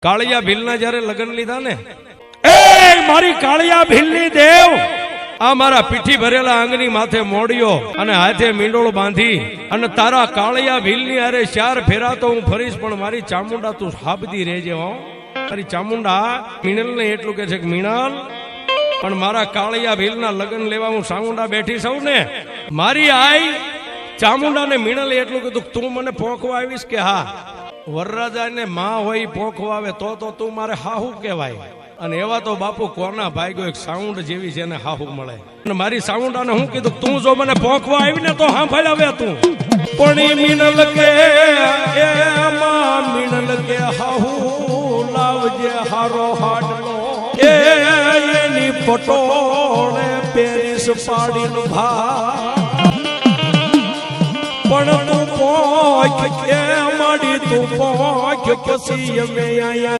કાળિયા ભીલના જ્યારે લગ્ન લીધા ને, એ મારી કાળિયા ભીલની દેવ, આ મારા પીઠી ભરેલા આંગની માથે મોડિયો અને હાથે મીંડોળ બાંધી અને તારા કાળિયા ભીલની અરે ચાર ફેરા તો હું ફરીશ, પણ મારી ચામુંડા તું હાબદી રહેજે હો. મારી ચામુંડા મીણલ ને એટલું કે છે કે મીણલ, પણ મારા કાળિયા ભીલના લગ્ન લેવા હું ચામુંડા બેઠી સૌ ને, મારી આઈ ચામુંડા ને મીણલે એટલું કીધું તું મને પોંખવા આવીશ કે હા, વરરાજા ને માં હોય પોંખવા આવે તો તું મારે હાહુ કહેવાય. અને એવા તો બાપુ કોના ભાગ્યો એક સાઉન્ડ જેવી છે ને હાહુ મળે. અને મારી સાઉન્ડાને હું કીધું તું જો મને પોંખવા આવી ને તો સાંભળ હવે તું, પણ મીણલ કે એમાં મીણલ કે હાહુ લાવજે હારો હાડલો, એની પટોળે પેરિસ પાડીનો ભા, પણ તું પોંખ એ માડી તું પોંખ પછી અમે આયા